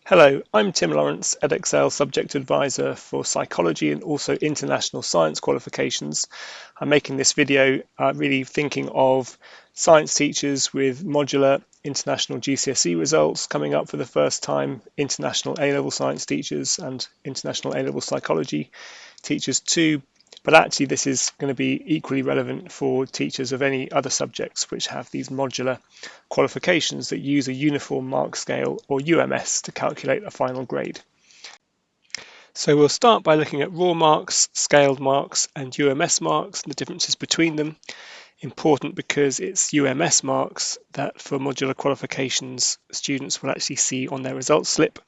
Hello, I'm Tim Lawrence, Edexcel Subject Advisor for Psychology and also International Science Qualifications. I'm making this video really thinking of science teachers with modular international GCSE results coming up for the first time, international A-level science teachers and international A-level psychology teachers too. But actually this is going to be equally relevant for teachers of any other subjects which have these modular qualifications that use a uniform mark scale or UMS to calculate a final grade. So we'll start by looking at raw marks, scaled marks and UMS marks and the differences between them. Important because it's UMS marks that for modular qualifications students will actually see on their results slip.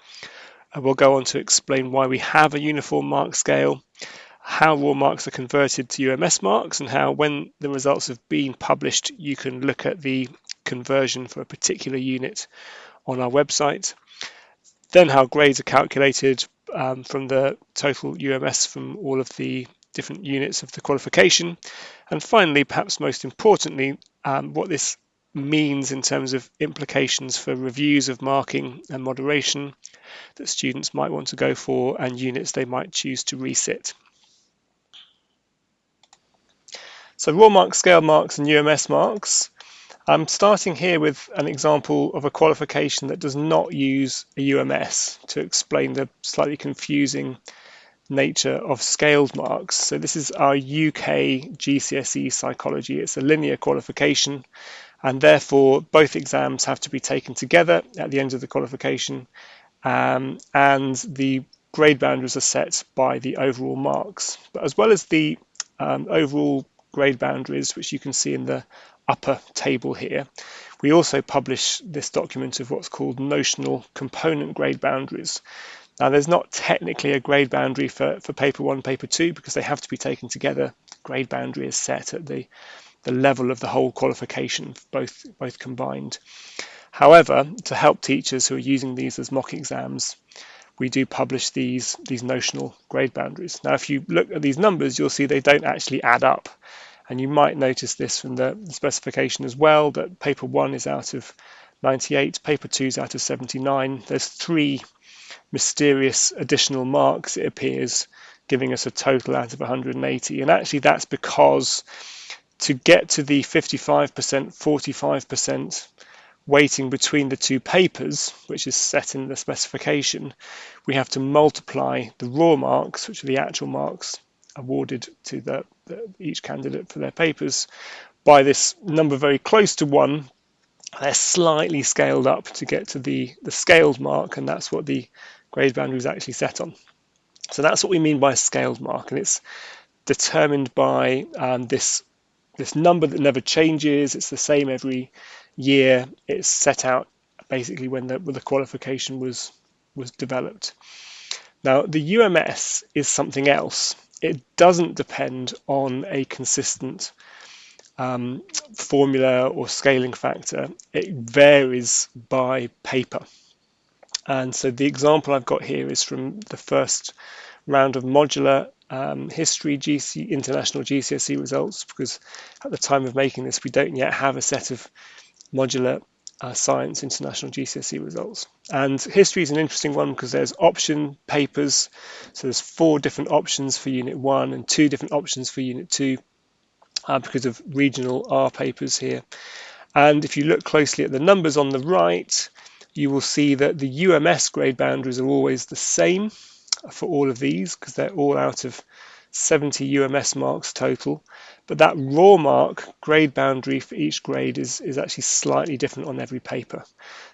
We'll go on to explain why we have a uniform mark scale, how raw marks are converted to UMS marks, and how when the results have been published you can look at the conversion for a particular unit on our website. Then how grades are calculated from the total UMS from all of the different units of the qualification. And finally, perhaps most importantly, what this means in terms of implications for reviews of marking and moderation that students might want to go for and units they might choose to resit. So raw marks, scale marks and UMS marks. I'm starting here with an example of a qualification that does not use a UMS to explain the slightly confusing nature of scaled marks. So this is our UK GCSE psychology. It's a linear qualification and therefore both exams have to be taken together at the end of the qualification and the grade boundaries are set by the overall marks. But as well as the overall grade boundaries, which you can see in the upper table here, we also publish this document of what's called notional component grade boundaries. Now there's not technically a grade boundary for paper 1, paper 2 because they have to be taken together. The grade boundary is set at the level of the whole qualification, both combined. However, to help teachers who are using these as mock exams, we do publish these notional grade boundaries. Now, if you look at these numbers, you'll see they don't actually add up. And you might notice this from the specification as well, that paper 1 is out of 98, paper 2 is out of 79. There's 3 mysterious additional marks, it appears, giving us a total out of 180. And actually that's because to get to the 55%, 45% weighting between the two papers, which is set in the specification, we have to multiply the raw marks, which are the actual marks awarded to each candidate for their papers, by this number very close to 1. They're slightly scaled up to get to the scaled mark, and that's what the grade boundary is actually set on. So that's what we mean by a scaled mark, and it's determined by this number that never changes. It's the same every year. It's set out basically when the qualification was developed. Now the UMS is something else. It doesn't depend on a consistent formula or scaling factor. It varies by paper. And so the example I've got here is from the first round of modular history international GCSE results, because at the time of making this we don't yet have a set of modular science international GCSE results. And history is an interesting one because there's option papers, so there's 4 different options for unit 1 and 2 different options for unit 2 because of regional R papers here. And if you look closely at the numbers on the right, you will see that the UMS grade boundaries are always the same for all of these because they're all out of 70 UMS marks total, but that raw mark grade boundary for each grade is actually slightly different on every paper.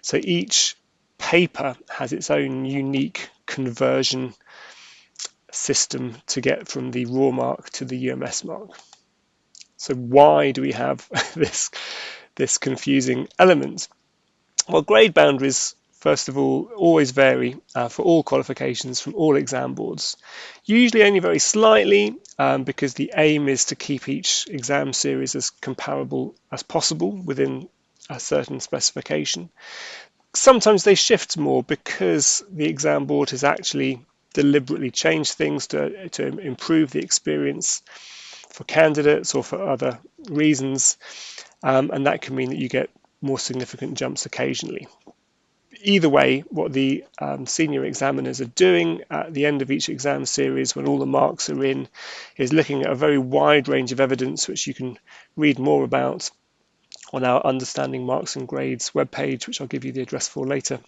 So each paper has its own unique conversion system to get from the raw mark to the UMS mark. So why do we have this confusing element? Well, grade boundaries, first of all, always vary for all qualifications from all exam boards. Usually only very slightly because the aim is to keep each exam series as comparable as possible within a certain specification. Sometimes they shift more because the exam board has actually deliberately changed things to improve the experience for candidates or for other reasons, and that can mean that you get more significant jumps occasionally. either way, what the senior examiners are doing at the end of each exam series when all the marks are in is looking at a very wide range of evidence, which you can read more about on our Understanding Marks and Grades webpage, which I'll give you the address for later.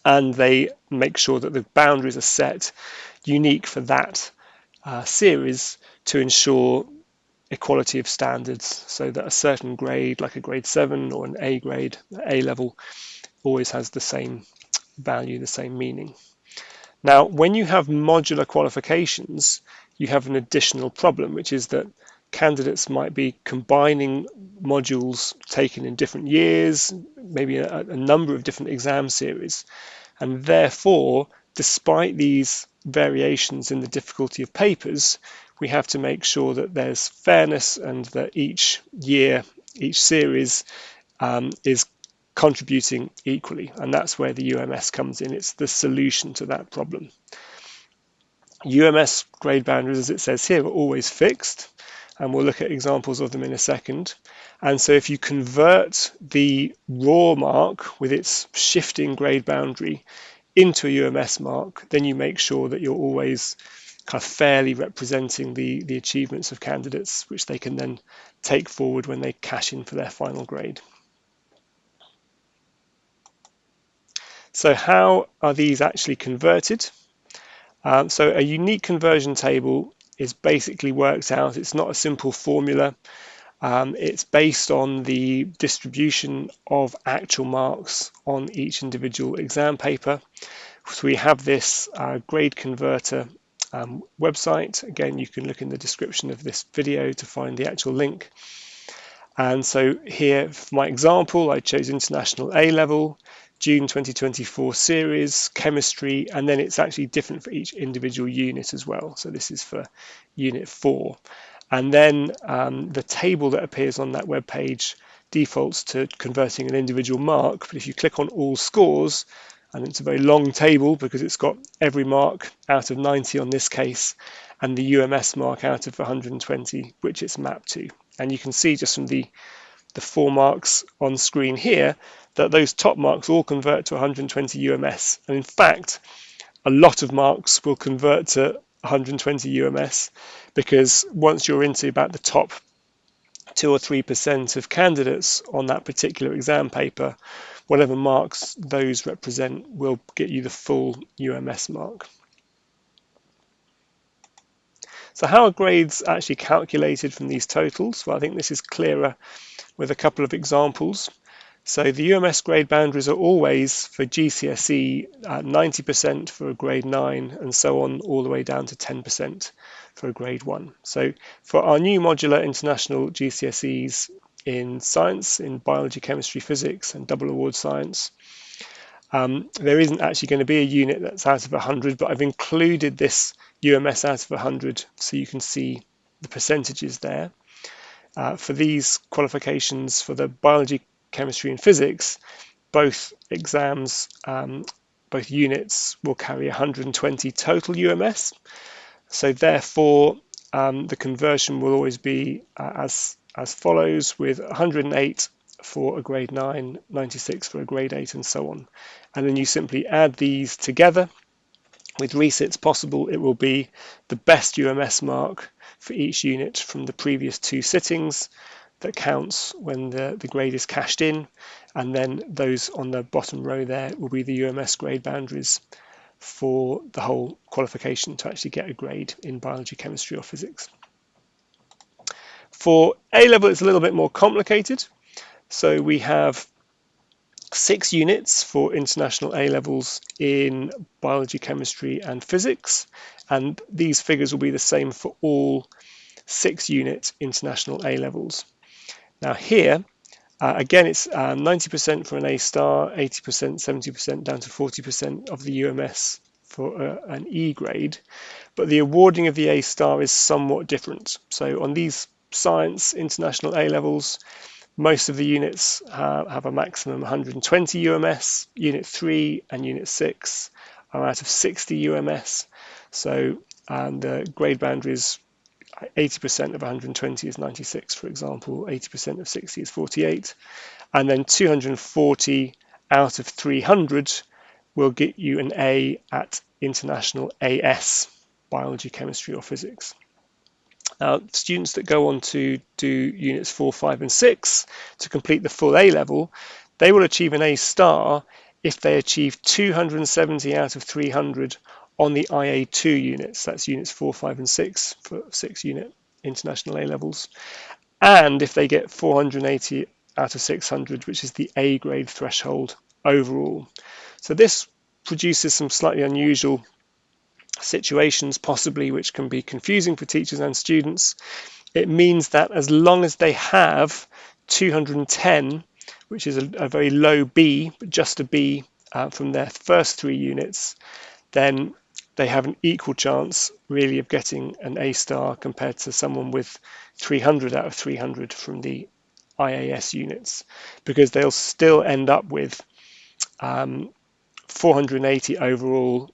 And they make sure that the boundaries are set unique for that series to ensure equality of standards, so that a certain grade, like a grade 7 or an A grade, A level, always has the same value, the same meaning. Now, when you have modular qualifications, you have an additional problem, which is that candidates might be combining modules taken in different years, maybe a number of different exam series, and therefore, despite these variations in the difficulty of papers, we have to make sure that there's fairness and that each year, each series is contributing equally, and that's where the UMS comes in. It's the solution to that problem. UMS grade boundaries, as it says here, are always fixed, and we'll look at examples of them in a second. And so if you convert the raw mark with its shifting grade boundary into a UMS mark, then you make sure that you're always kind of fairly representing the achievements of candidates, which they can then take forward when they cash in for their final grade. So how are these actually converted? So a unique conversion table is basically worked out. It's not a simple formula. It's based on the distribution of actual marks on each individual exam paper. So we have this grade converter website. Again, you can look in the description of this video to find the actual link. And so here, for my example, I chose International A Level, June 2024 series, chemistry, and then it's actually different for each individual unit as well. So this is for Unit 4. And then the table that appears on that web page defaults to converting an individual mark. But if you click on all scores, and it's a very long table because it's got every mark out of 90 on this case, and the UMS mark out of 120, which it's mapped to. And you can see just from the 4 marks on screen here that those top marks all convert to 120 UMS. And in fact, a lot of marks will convert to 120 UMS, because once you're into about the top 2 or 3% of candidates on that particular exam paper, whatever marks those represent will get you the full UMS mark. So how are grades actually calculated from these totals? Well, I think this is clearer with a couple of examples. So the UMS grade boundaries are always for GCSE 90% for a grade 9 and so on all the way down to 10% for a grade 1. So for our new modular international GCSEs in science, in biology, chemistry, physics and double award science, there isn't actually going to be a unit that's out of 100, but I've included this UMS out of 100 so you can see the percentages there. For these qualifications for the biology, chemistry and physics, both exams, both units will carry 120 total UMS. So therefore, the conversion will always be as follows, with 108 for a grade 9, 96 for a grade 8 and so on. And then you simply add these together. With resits possible, it will be the best UMS mark for each unit from the previous 2 sittings that counts when the grade is cashed in, and then those on the bottom row there will be the UMS grade boundaries for the whole qualification to actually get a grade in biology, chemistry or physics. For A level, it's a little bit more complicated. So we have 6 units for international A levels in biology, chemistry and physics, and these figures will be the same for all 6 unit international A levels. Now here, again, it's 90% for an A star, 80%, 70% down to 40% of the UMS for an E grade, but the awarding of the A star is somewhat different. So on these science international A levels, most of the units have a maximum 120 UMS. Unit 3 and Unit 6 are out of 60 UMS. So the grade boundaries, 80% of 120 is 96, for example, 80% of 60 is 48, and then 240 out of 300 will get you an A at International AS, biology, chemistry or physics. Now, students that go on to do units 4, 5 and 6 to complete the full A level, they will achieve an A star if they achieve 270 out of 300 on the IA2 units. That's units 4, 5 and 6 for 6-unit international A levels. And if they get 480 out of 600, which is the A grade threshold overall. So this produces some slightly unusual situations possibly which can be confusing for teachers and students. It means that as long as they have 210, which is a very low B, but just a B from their first 3 units, then they have an equal chance really of getting an A star compared to someone with 300 out of 300 from the IAS units, because they'll still end up with 480 overall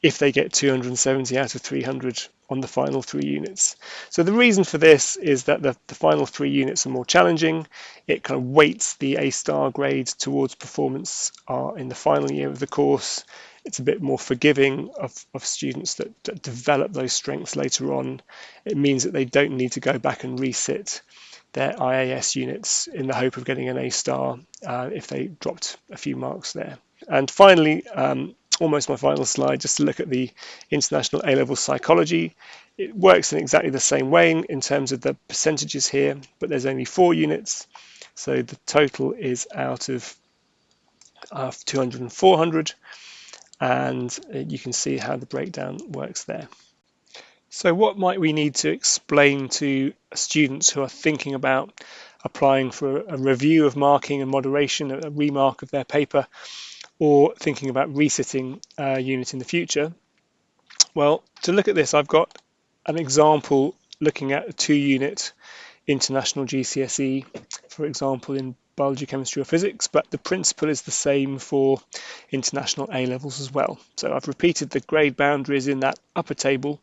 if they get 270 out of 300 on the final 3 units. So the reason for this is that the final 3 units are more challenging. It kind of weights the A star grade towards performance in the final year of the course. It's a bit more forgiving of students that develop those strengths later on. It means that they don't need to go back and resit their IAS units in the hope of getting an A star if they dropped a few marks there. And finally, almost my final slide, just to look at the International A-Level Psychology. It works in exactly the same way in terms of the percentages here, but there's only 4 units. So the total is out of 200 and 400, and you can see how the breakdown works there. So what might we need to explain to students who are thinking about applying for a review of marking and moderation, a remark of their paper, or thinking about resitting a unit in the future? Well, to look at this, I've got an example looking at a 2-unit international GCSE, for example, in biology, chemistry or physics, but the principle is the same for international A levels as well. So I've repeated the grade boundaries in that upper table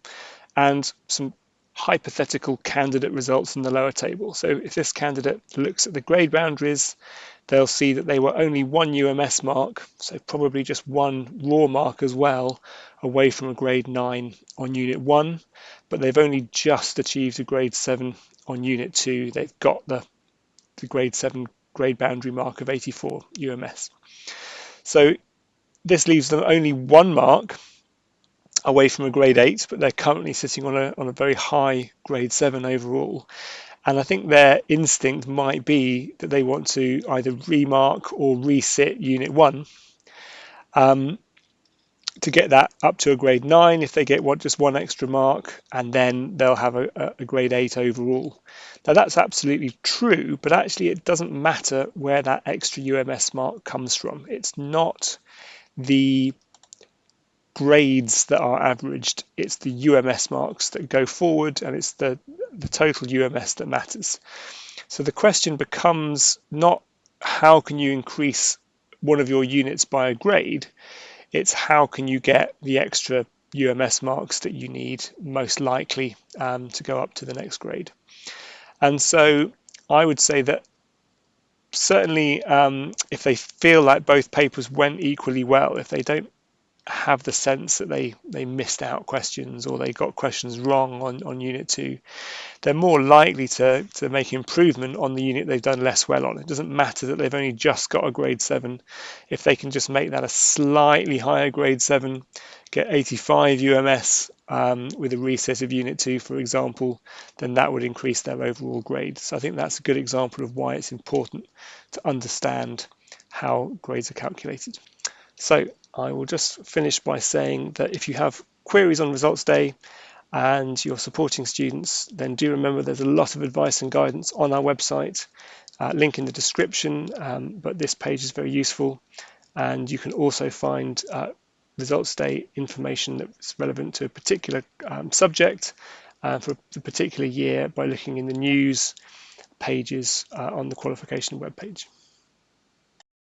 and some hypothetical candidate results in the lower table. So if this candidate looks at the grade boundaries, they'll see that they were only 1 UMS mark, so probably just 1 raw mark as well, away from a grade 9 on unit 1, but they've only just achieved a grade 7 on unit 2. They've got the grade 7 grade boundary mark of 84 UMS. So this leaves them only 1 mark away from a grade 8, but they're currently sitting on a very high grade 7 overall. And I think their instinct might be that they want to either remark or resit unit 1 to get that up to a grade 9 if they get just 1 extra mark, and then they'll have a grade 8 overall. Now that's absolutely true, but actually it doesn't matter where that extra UMS mark comes from. It's not the grades that are averaged, it's the UMS marks that go forward, and it's the total UMS that matters. So the question becomes not how can you increase one of your units by a grade, it's how can you get the extra UMS marks that you need most likely to go up to the next grade. And so I would say that certainly if they feel like both papers went equally well, if they don't have the sense that they missed out questions or they got questions wrong on unit 2, they're more likely to make improvement on the unit they've done less well on. It doesn't matter that they've only just got a grade 7. If they can just make that a slightly higher grade 7, get 85 UMS with a reset of unit 2, for example, then that would increase their overall grade. So I think that's a good example of why it's important to understand how grades are calculated. So I will just finish by saying that if you have queries on results day and you're supporting students, then do remember there's a lot of advice and guidance on our website, link in the description, but this page is very useful, and you can also find results day information that's relevant to a particular subject for a particular year by looking in the news pages on the qualification webpage.